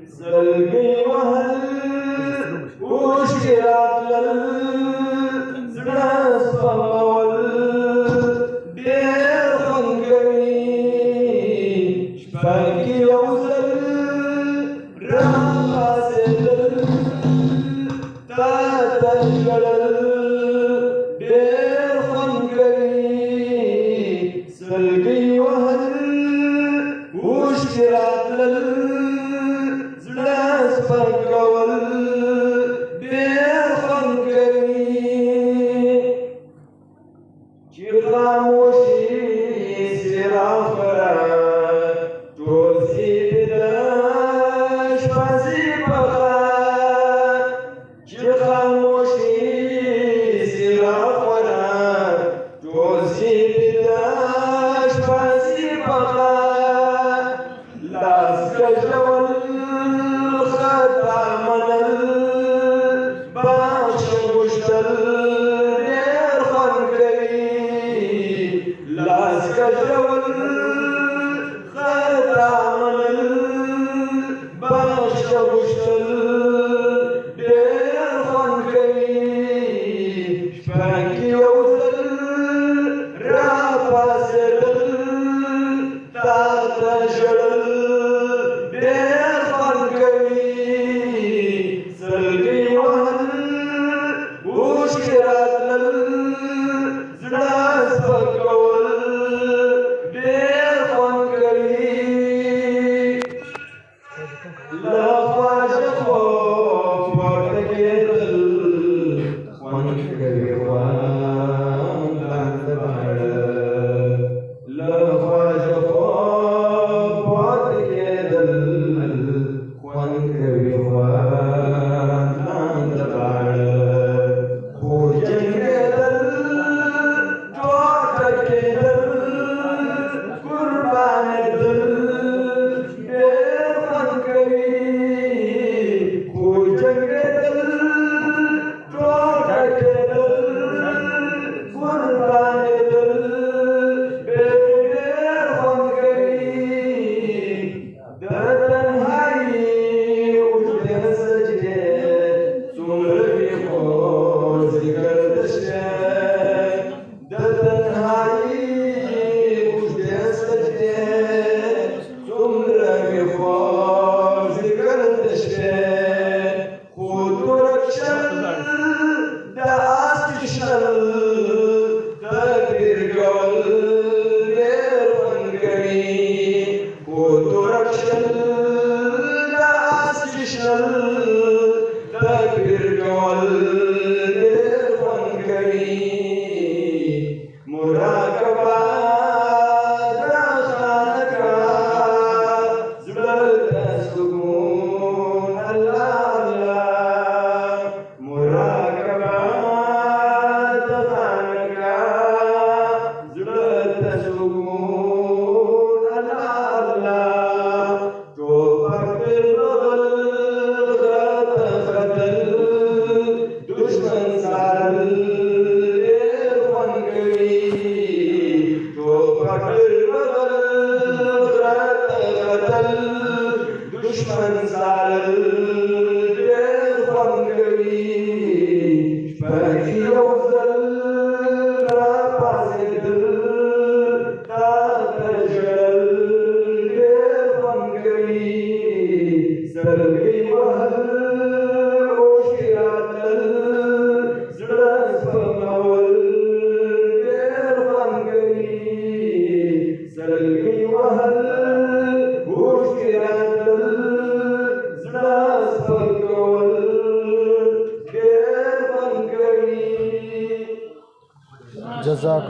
زلقي وهل وشكرات للزناس فمول بير خنقري شباكي وزل رمى سدل تاتجل بير خنقري زلقي وهل وشكرات للزناس فمول بير خنقري خاموشي سرافرا توزي بداش فازي بغا خاموشي سرافرا توزي بداش فازي بغا لاس كجول خدامن الباش مشتل دير خنقري لاس كجول خدامن الباش مشتل دير خنقري شباكي وزل رابا سدل تاتا جلل دير خنقري زلقي وهل وشكرات للزناس فقول دير خنقري لا خواجة خوف وارتكيدل خنقري وان لعند بعد لا خواجة خوف وارتكيدل خنقري وان لعند بعد وجنقدل جوعتكيدل قربان الدل بير خنقري وجنقدل جوعتكيدل قربان الدل بير خنقري دردن هاي وجدن سجده سمري خوز كردشه دردن هاي وجدن سجده سمري خوز كردشه خود ورکشل دست کشل تکبیر گل دیر خنقري خود ورکشل دست کشل تکبیر گل دیر خنقري مراقبه دخانکا زبلت سکون الله الله مراقبه دخانکا زبلت سکون الله الله توفق بالبغل غرد خدل دشمن سال دير خنقري توفق بالبغل غرد خدل دشمن سال دير خنقري شباكي وزل رابا سدل تاتا جلل دير خنقري زلقي وهل وشكرات للزناس فمول دير خنقري زلقي وهل وشكرات للزناس فمول دير خنقري جزاكم